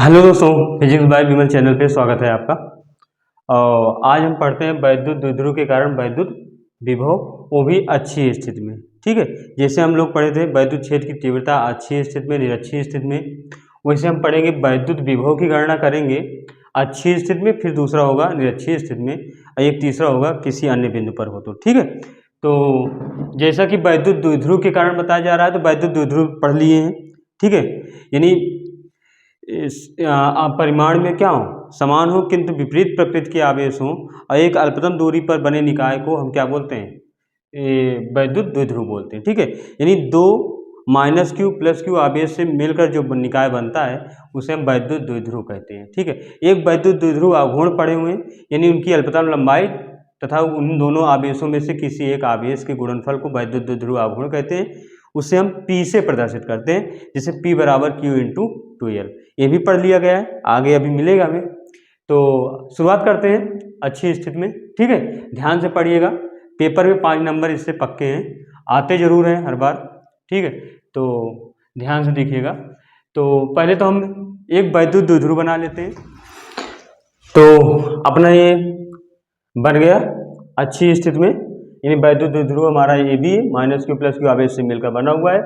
Hello दोस्तों, physics bye विमल channel पे स्वागत है आपका। और आज हम पढ़ते हैं वैद्युत द्विध्रुव के कारण वैद्युत विभव, वो भी अच्छी स्थिति में। ठीक है, जैसे हम लोग पढ़े थे वैद्युत क्षेत्र की तीव्रता अच्छी स्थिति में, निरक्षीय स्थिति में, वैसे हम पढ़ेंगे वैद्युत विभव की गणना करेंगे अच्छी स्थिति में, फिर दूसरा होगा निरक्षीय स्थिति में, और एक तीसरा होगा किसी अन्य बिंदु पर हो तो। ठीक है, तो जैसा कि वैद्युत द्विध्रुव के कारण बताया जा रहा है, तो वैद्युत द्विध्रुव पढ़ लिए हैं। ठीक है, यानी परिमाण में क्या हो, समान हो किंतु विपरीत प्रकृति के आवेश हों और एक अल्पतम दूरी पर बने निकाय को हम क्या बोलते हैं, वैद्युत द्विध्रुव बोलते हैं। ठीक है, यानी दो -q + q आवेश से मिलकर जो निकाय बनता है उसे हम वैद्युत द्विध्रुव कहते हैं। ठीक है, एक वैद्युत द्विध्रुव अघूर्ण पड़े हुए हैं, यानी उनकी अल्पतम लंबाई तथा उन दोनों आवेशों में से किसी एक आवेश के गुणनफल को वैद्युत द्विध्रुव अघूर्ण कहते हैं। उसे हम P से प्रदर्शित करते हैं, जिसे P = Q × 2L। ये भी पढ़ लिया गया है, आगे अभी मिलेगा हमें। तो शुरुआत करते हैं अच्छी स्थिति में। ठीक है, ध्यान से पढ़िएगा, पेपर में 5 नंबर इससे पक्के हैं, आते जरूर हैं हर बार। ठीक है, तो ध्यान से देखिएगा। तो पहले तो हम एक वैद्युत द्विध्रुव बना लेते हैं। तो अपना ये बन गया अच्छी स्थिति में, यानी वैद्युत द्विध्रुव हमारा ये भी -q + q आवेश से मिलकर बना हुआ है,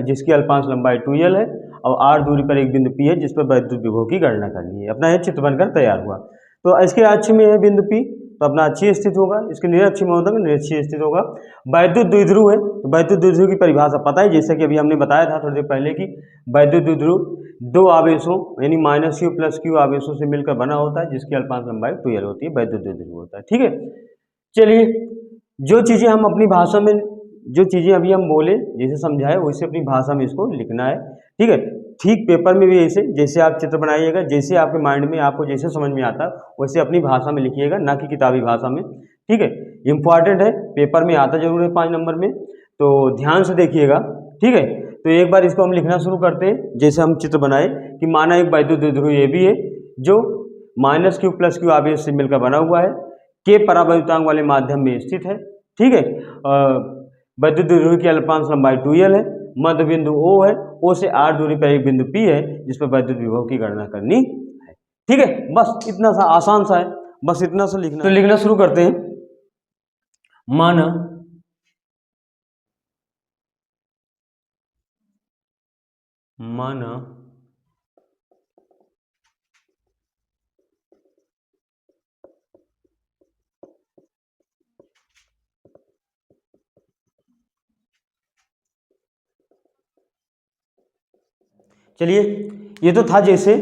जिसकी अल्पांश लंबाई 2L है और r दूरी पर एक बिंदु P है जिस पर वैद्युत विभव की गणना करनी है। अपना यह चित्र बनकर तैयार हुआ। तो इसके अक्ष में है बिंदु P, तो अपना अच्छी स्थिति होगा। इसके निरक्ष में होगा, निरक्षीय स्थिति होगा। वैद्युत द्विध्रुव है, तो वैद्युत द्विध्रुव की परिभाषा पता है, जैसे कि अभी हमने बताया था थोड़ी देर पहले कि वैद्युत द्विध्रुव दो आवेशों यानी -q + q आवेशों से मिलकर बना होता है, जिसकी अल्पांश लंबाई 2L होती है, वैद्युत द्विध्रुव होता है। ठीक है, चलिए जो चीजें हम अपनी भाषा में, जो चीजें अभी हम बोले, जैसे समझाए वैसे अपनी भाषा में इसको लिखना है। ठीक है, ठीक पेपर में भी ऐसे, जैसे आप चित्र बनाइएगा, जैसे आपके माइंड में आपको जैसे समझ में आता वैसे अपनी भाषा में लिखिएगा, ना कि किताबी भाषा में। ठीक है, इंपॉर्टेंट है, पेपर में आता जरूर है 5 नंबर में, तो ध्यान से देखिएगा। ठीक है, तो एक बार इसको हम लिखना शुरू करते हैं, जैसे हम चित्र बनाए कि माना एक वैद्युत द्विध्रुव ये भी है जो -q + q आवेश से मिलकर बना हुआ है, के परावैद्युतांक वाले माध्यम में स्थित है। ठीक है, वैद्युत द्विध्रुव की अल्पांश लंबाई 2L है, मध्य बिंदु O है, O से r दूरी पर एक बिंदु P है जिस पर वैद्युत विभव की गणना करनी है। ठीक है, बस इतना सा आसान सा है, बस इतना सा लिखना। तो लिखना शुरू करते हैं। माना माना चलिए, ये तो था जैसे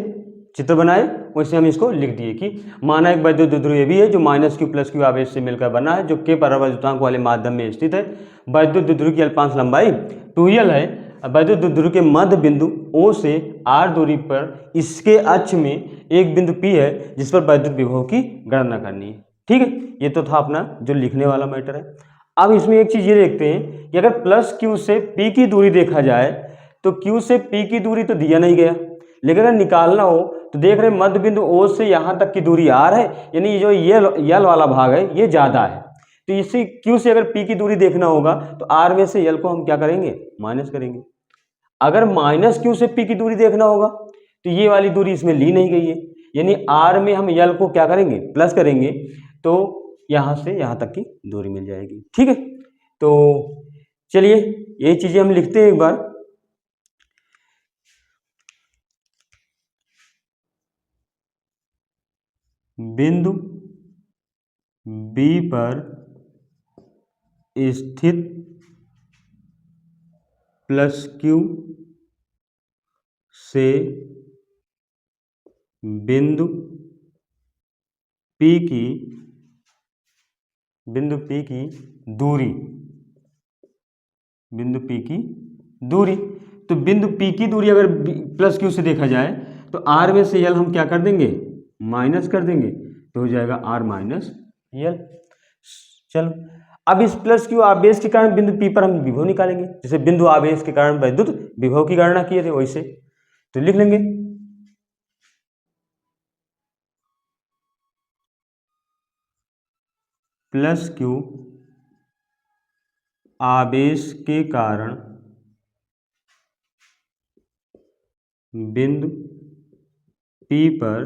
चित्र बनाए वैसे हम इसको लिख दिए कि माना एक वैद्युत द्विध्रुव ये भी है जो -q + q आवेश से मिलकर बना है, जो के परावैद्युतांक वाले माध्यम में स्थित है। वैद्युत द्विध्रुव की अल्पांश लंबाई 2L है। वैद्युत द्विध्रुव के मध्य बिंदु O से r दूरी पर इसके अक्ष में एक बिंदु P है जिस पर वैद्युत विभव की गणना करनी है। ठीक है, ये तो था अपना जो लिखने वाला मैटर है। अब इसमें एक चीज ये देखते हैं कि अगर +q से P की दूरी देखा जाए तो Q से P की दूरी तो दिया नहीं गया, लेकिन अगर निकालना हो तो देख रहे मध्य बिंदु O से यहाँ तक की दूरी r है, यानी जो ये L वाला भाग है ये ज्यादा है। तो इसी Q से अगर P की दूरी देखना होगा तो r में से L को हम क्या करेंगे, माइनस करेंगे। अगर -q से P की दूरी देखना होगा तो ये वाली दूरी इसमें ली नहीं गई है, यानी r में हम L को क्या करेंगे, प्लस करेंगे, तो यहाँ से यहाँ तक की दूरी मिल जाएगी। ठीक है, तो चलिए ये चीजें हम लिखते हैं एक बार। बिंदु B पर स्थित +q से बिंदु P की दूरी, तो बिंदु P की दूरी अगर +q से देखा जाए तो r में से L हम क्या कर देंगे, माइनस कर देंगे, तो हो जाएगा r - L। चलो अब इस +q आवेश के कारण बिंदु P पर हम विभव निकालेंगे, जैसे बिंदु आवेश के कारण वैद्युत विभव की गणना किए थे वैसे, तो लिख लेंगे +q आवेश के कारण बिंदु P पर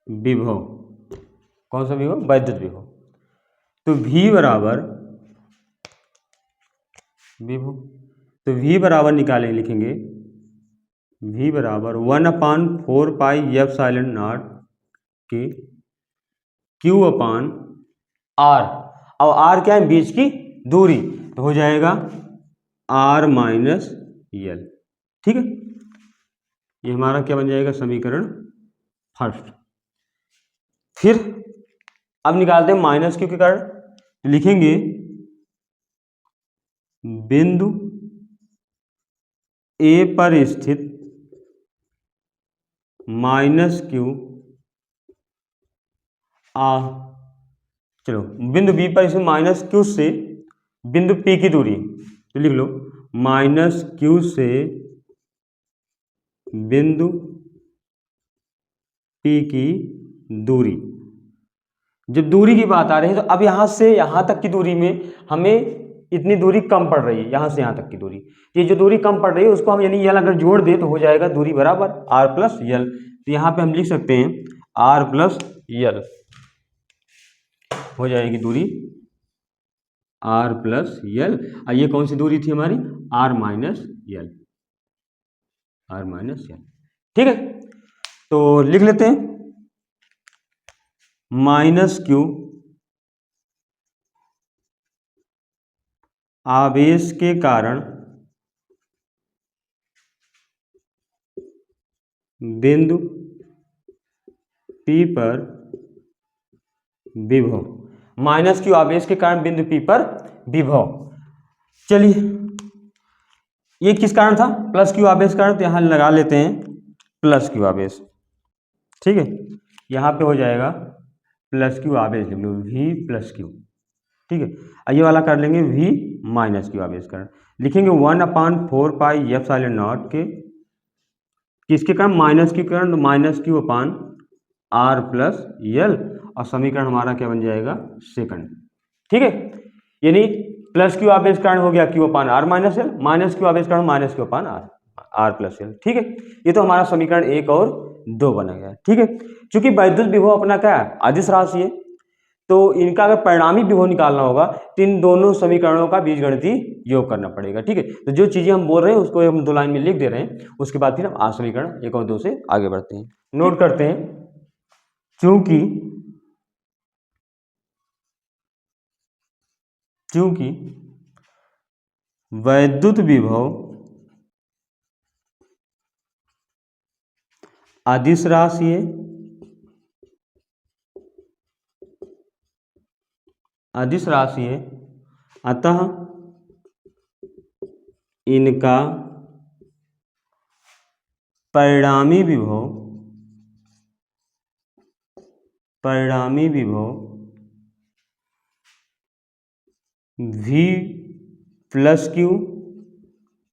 विभव, कौन सा विभव? वैद्युत विभव। तो V बराबर विभव, तो V बराबर निकालेंगे, लिखेंगे V बराबर 1/4πε0 के Q/R। अब R क्या है? बीच की दूरी, तो हो जाएगा R माइनस यल। ठीक है, ये हमारा क्या बन जाएगा? समीकरण फर्स्ट। फिर अब निकालते हैं माइनस क्यू के कारण, तो लिखेंगे बिंदु ए पर स्थित माइनस क्यू चलो बिंदु बी पर स्थित माइनस क्यू से बिंदु पी की दूरी, तो लिख लो माइनस क्यू से बिंदु पी की दूरी। जब दूरी की बात आ रही है तो अब यहां से यहां तक की दूरी में हमें इतनी दूरी कम पड़ रही है, यहां से यहां तक की दूरी, ये जो दूरी कम पड़ रही है उसको हम यानी यल अगर जोड़ दें तो हो जाएगा दूरी बराबर आर प्लस यल। तो यहाँ पे हम लिख सकते हैं आर प्लस यल, हो जाएगी दूरी आर प्लस यल। और ये कौन सी दूरी थी हमारी? R minus L, R minus L. ठीक है, तो लिख लेते हैं माइनस क्यू आवेश के कारण बिंदु P पर विभव, माइनस क्यू आवेश के कारण बिंदु P पर विभव। चलिए ये किस कारण था? प्लस क्यू आवेश कारण, तो यहां लगा लेते हैं प्लस क्यू आवेश। ठीक है, यहां पे हो जाएगा प्लस क्यू आवेश, लिख लो V प्लस क्यू। ठीक है, ये वाला कर लेंगे V माइनस क्यू आवेश कारण, लिखेंगे 1/4πε0 के किसके कारण? माइनस के कारण, तो minus Q upon are plus यल, और समीकरण हमारा क्या बन जाएगा? सेकंड। ठीक है, यानी प्लस क्यू आवेश कारण हो गया क्यू अपान आर माइनस यल, माइनस क्यू आवेश कारण minus Q upon are plus यल। ठीक है, ये तो हमारा समीकरण 1 और 2 बना गया। ठीक है, चूंकि वैद्युत विभव अपना क्या है? अदिश राशि है, तो इनका अगर परिणामी विभव निकालना होगा तो इन दोनों समीकरणों का बीजगणितीय योग करना पड़ेगा। ठीक है, तो जो चीजें हम बोल रहे हैं उसको हम 2 लाइन में लिख दे रहे हैं, उसके बाद फिर हम समीकरण 1 और 2 से आगे बढ़ते हैं। नोट करते हैं, चूंकि वैद्युत विभव अदिश राशि है, अदिश राशि है, अतः इनका परिणामी विभव V प्लस क्यू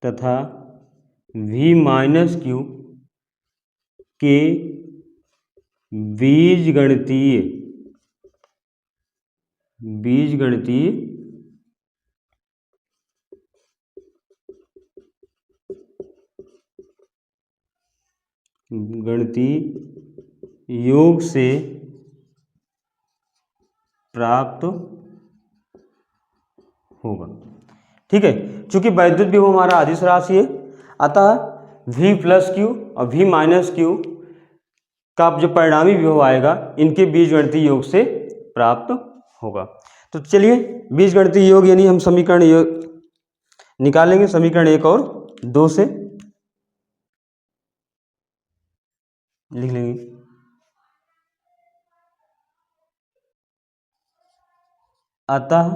तथा V माइनस क्यू के बीजगणितीय योग से प्राप्त होगा। ठीक है, चूंकि वैद्युत विभव हमारा अदिश राशि है, अतः V प्लस क्यू और V माइनस क्यू का जो परिणामी विभव आएगा इनके बीजगणितीय योग से प्राप्त होगा। तो चलिए बीजगणितीय योग यानी हम समीकरण योग निकालेंगे, समीकरण 1 और 2 से लिख लेंगे। अतः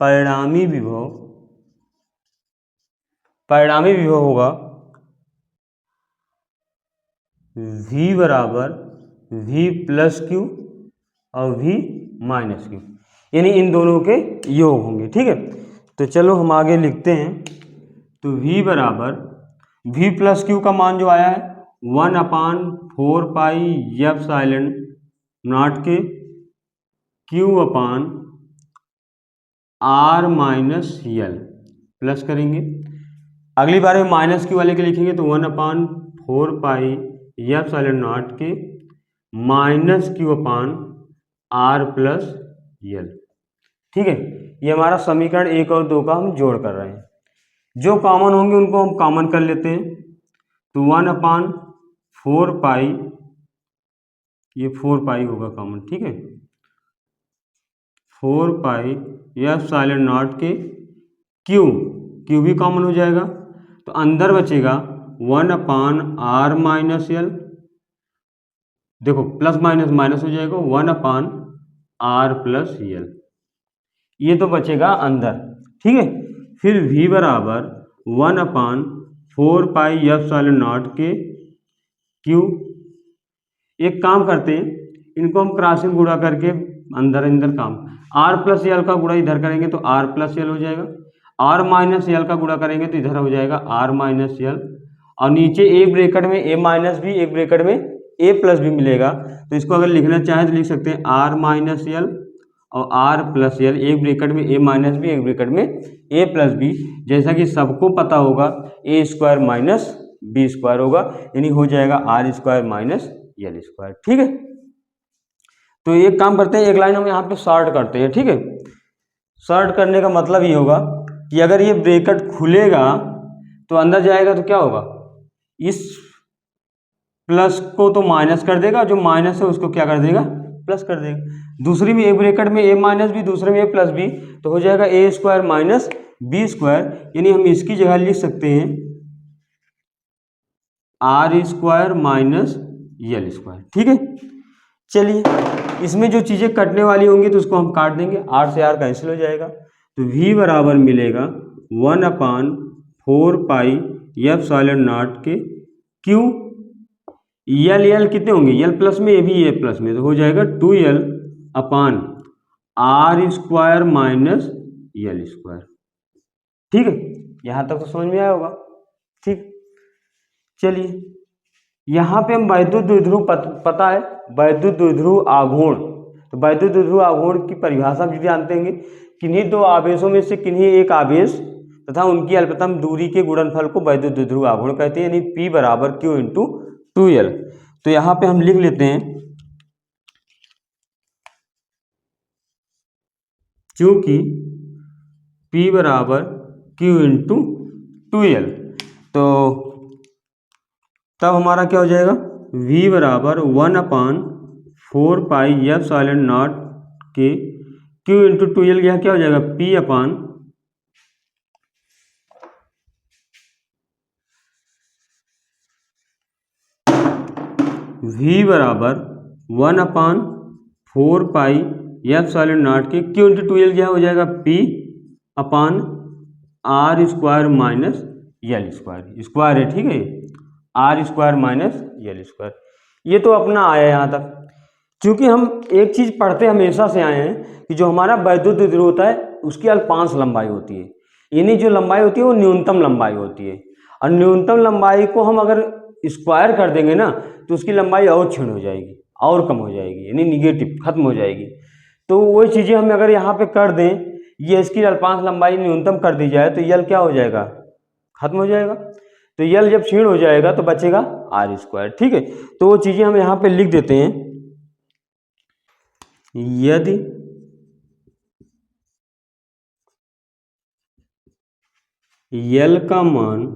परिणामी विभव होगा V बराबर V प्लस क्यू और V माइनस क्यू, यानी इन दोनों के योग होंगे। ठीक है, तो चलो हम आगे लिखते हैं। तो V बराबर V प्लस क्यू का मान जो आया है 1/4πε0 के Q अपान R माइनस यल प्लस करेंगे, अगली बार में माइनस क्यू वाले के लिखेंगे तो 1/4 4 पाई एप्सिलॉन नॉट के minus Q upon are plus यल। ठीक है, ये हमारा समीकरण 1 और 2 का हम जोड़ कर रहे हैं। जो कॉमन होंगे उनको हम कॉमन कर लेते हैं। तो 1/4 पाई, ये 4 पाई होगा कॉमन। ठीक है, 4 पाई एप्सिलॉन नॉट के क्यू भी कॉमन हो जाएगा, तो अंदर बचेगा 1/r माइनस यल। देखो प्लस माइनस माइनस हो जाएगा, 1/r प्लस यल, ये तो बचेगा अंदर। ठीक है, फिर v बराबर 1/4 पाई एप्सिलॉन नॉट के क्यू। एक काम करते हैं, इनको हम क्रॉसिंग गुणा करके अंदर अंदर काम, r प्लस यल का गुणा इधर करेंगे तो r प्लस यल हो जाएगा, r माइनस यल का गुणा करेंगे तो इधर हो जाएगा r माइनस यल, और नीचे एक ब्रैकेट में a माइनस भी, एक ब्रैकेट में a प्लस भी मिलेगा। तो इसको अगर लिखना चाहें तो लिख सकते हैं r माइनस यल और r प्लस यल, एक ब्रैकेट में a माइनस भी, एक ब्रैकेट में a प्लस बी। जैसा कि सबको पता होगा a square minus b square होगा, यानी हो जाएगा r square minus l square. ठीक है, तो एक काम करते हैं, एक लाइन हम यहाँ पे शॉर्ट करते हैं। ठीक है, शॉर्ट करने का मतलब ये होगा कि अगर ये ब्रैकेट खुलेगा तो अंदर जाएगा तो क्या होगा, इस प्लस को तो माइनस कर देगा, जो माइनस है उसको क्या कर देगा, प्लस कर देगा। दूसरी में एक ब्रैकेट में a माइनस बी, दूसरे में a प्लस बी, तो हो जाएगा a square minus b square, यानी हम इसकी जगह लिख सकते हैं r square minus l square. ठीक है, चलिए इसमें जो चीज़ें कटने वाली होंगी तो उसको हम काट देंगे, r से r कैंसिल हो जाएगा। तो v बराबर मिलेगा 1/4 पाई एप्सिलॉन नॉट के क्यू, यल कितने होंगे, यल प्लस में, ये भी ए प्लस में, तो हो जाएगा 2l अपान r square minus l square. ठीक है, यहाँ तक तो समझ में आया होगा। ठीक, चलिए यहाँ पे हम वैद्युत द्विध्रुव पता है, वैद्युत द्विध्रुव आघूर्ण। तो वैद्युत द्विध्रुव आघूर्ण की परिभाषा भी जानते हैं, किन्हीं दो आवेशों में से किन्हीं एक आवेश तथा उनकी अल्पतम दूरी के गुणनफल को वैद्युत द्विध्रुव आघूर्ण कहते हैं, यानी P बराबर Q इंटू 2l। तो यहाँ पे हम लिख लेते हैं, क्योंकि P बराबर Q इंटू 2l, तो तब हमारा क्या हो जाएगा, V बराबर 1/4 पाई एप्सिलॉन नॉट के Q इंटू 2l, यह क्या हो जाएगा, P अपान V बराबर 1/4 पाई एप्सिलॉन नॉट के Q इंटू 2l, यह हो जाएगा P अपान r square minus l square, square है। ठीक है, r square minus l square, ये तो अपना आया यहाँ तक। क्योंकि हम एक चीज़ पढ़ते हमेशा से आए हैं कि जो हमारा वैद्युत द्विध्रुव होता है उसकी अल्पांश लंबाई होती है, यानी जो लंबाई होती है वो न्यूनतम लंबाई होती है, और न्यूनतम लंबाई को हम अगर स्क्वायर कर देंगे ना तो उसकी लंबाई और क्षीण हो जाएगी, और कम हो जाएगी, यानी निगेटिव खत्म हो जाएगी। तो वही चीज़ें हम अगर यहाँ पे कर दें, ये इसकी अल्पांश लंबाई न्यूनतम कर दी जाए तो यल क्या हो जाएगा, खत्म हो जाएगा। तो यल जब क्षीण हो जाएगा तो बचेगा r स्क्वायर। ठीक है, तो वो चीज़ें हम यहाँ पे लिख देते हैं, यदि यल का मान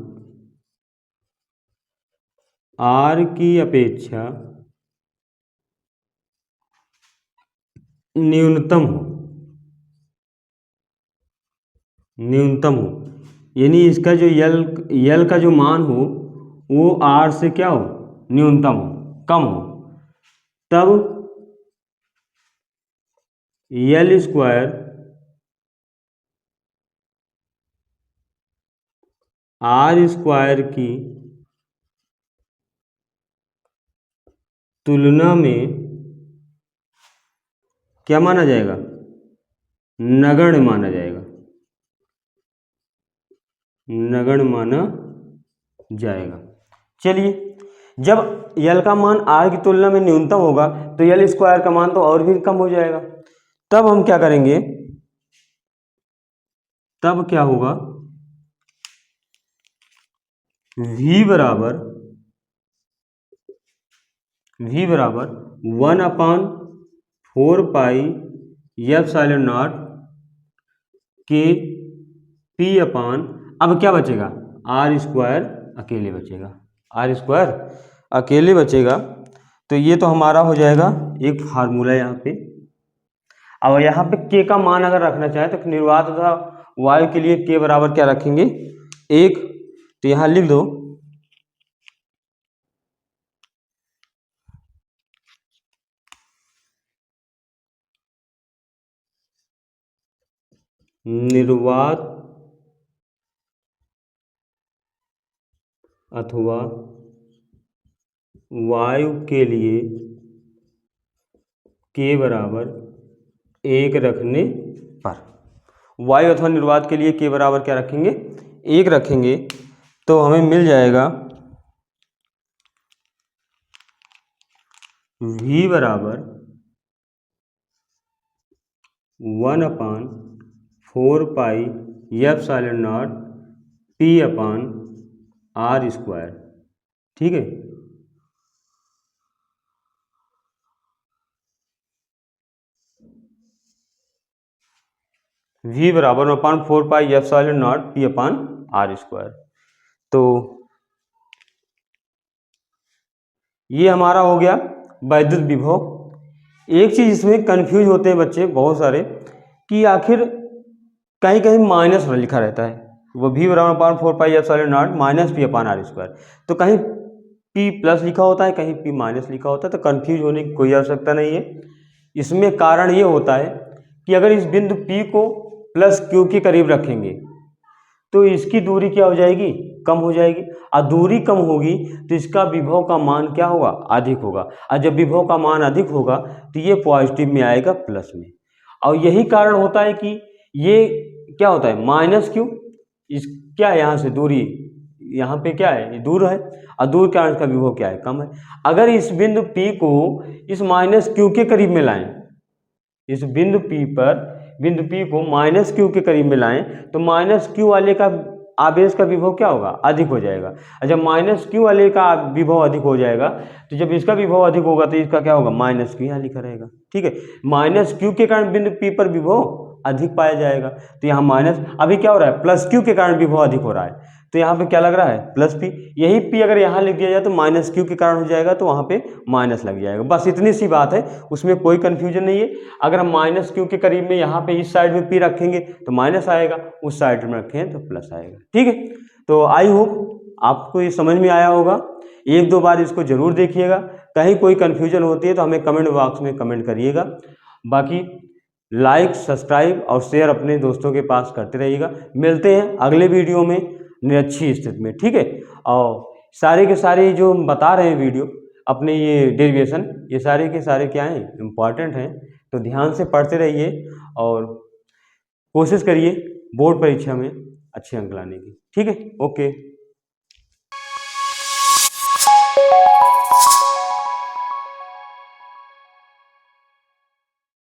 r की अपेक्षा न्यूनतम हो, यानी इसका जो यल का जो मान हो वो r से क्या हो, न्यूनतम हो, कम हो, तब यल स्क्वायर r स्क्वायर की तुलना में क्या माना जाएगा, नगण्य माना जाएगा, नगण्य माना जाएगा। चलिए, जब यल का मान r की तुलना में न्यूनतम होगा तो यल स्क्वायर का मान तो और भी कम हो जाएगा। तब हम क्या करेंगे, तब क्या होगा, v बराबर v बराबर 1/4 पाई एप्सिलॉन नॉट के पी अपान, अब क्या बचेगा, आर स्क्वायर अकेले बचेगा, आर स्क्वायर अकेले बचेगा। तो ये तो हमारा हो जाएगा एक फार्मूला यहाँ पे। अब यहाँ पे के का मान अगर रखना चाहे तो निर्वात तथा वायु के लिए के बराबर क्या रखेंगे, 1। तो यहाँ लिख दो निर्वात अथवा वायु के लिए के बराबर 1 रखने पर, वायु अथवा निर्वात के लिए के बराबर क्या रखेंगे, 1 रखेंगे। तो हमें मिल जाएगा v बराबर 1/4 pi epsilon naught p upon r square, ठीक है। v बराबर 1/4 pi epsilon naught p upon r square. तो ये हमारा हो गया वैद्युत विभव। एक चीज इसमें कंफ्यूज होते हैं बच्चे बहुत सारे कि आखिर कहीं कहीं माइनस लिखा रहता है, वो v बराबर 1/4 pi epsilon naught minus p upon r square, तो कहीं p प्लस लिखा होता है, कहीं p माइनस लिखा होता है। तो कंफ्यूज होने की कोई आवश्यकता नहीं है। इसमें कारण ये होता है कि अगर इस बिंदु p को प्लस q के करीब रखेंगे तो इसकी दूरी क्या हो जाएगी, कम हो जाएगी, और दूरी कम होगी तो इसका विभव का मान क्या होगा, अधिक होगा, और जब विभव का मान अधिक होगा तो ये पॉजिटिव में आएगा, प्लस में। और यही कारण होता है कि ये क्या होता है माइनस क्यू, इस क्या है यहाँ से दूरी, यहाँ पे क्या है ये दूर है, और दूर के कारण इसका विभव क्या है, कम है। अगर इस बिंदु P को इस माइनस क्यू के करीब में लाएं, इस बिंदु P को माइनस क्यू के करीब में लाएं तो माइनस क्यू वाले का आवेश का विभव क्या होगा, अधिक हो जाएगा। और जब माइनस क्यू वाले का विभव अधिक हो जाएगा तो जब इसका विभव अधिक होगा तो इसका क्या होगा, माइनस क्यू यहाँ लिखा रहेगा, ठीक है। माइनस क्यू के कारण बिंदु P पर विभव अधिक पाया जाएगा, तो यहाँ माइनस, अभी क्या हो रहा है, प्लस क्यू के कारण विभव अधिक हो रहा है, तो यहाँ पे क्या लग रहा है, प्लस पी। यही पी अगर यहाँ लिख दिया जाए तो माइनस क्यू के कारण हो जाएगा, तो वहाँ पे माइनस लग जाएगा। बस इतनी सी बात है, उसमें कोई कंफ्यूजन नहीं है। अगर हम माइनस क्यू के करीब में यहाँ पे इस साइड में पी रखेंगे तो माइनस आएगा, उस साइड में रखें तो प्लस आएगा, ठीक है। तो आई होप आपको ये समझ में आया होगा। एक दो बार इसको जरूर देखिएगा, कहीं कोई कन्फ्यूजन होती है तो हमें कमेंट बॉक्स में कमेंट करिएगा। बाकी लाइक, सब्सक्राइब और शेयर अपने दोस्तों के पास करते रहिएगा। मिलते हैं अगले वीडियो में अच्छी स्थिति में, ठीक है। और सारे के सारे जो हम बता रहे हैं वीडियो अपने ये डेरिवेशन, ये सारे के सारे क्या हैं, इम्पॉर्टेंट हैं, तो ध्यान से पढ़ते रहिए और कोशिश करिए बोर्ड परीक्षा में अच्छे अंक लाने की, ठीक है। ओके।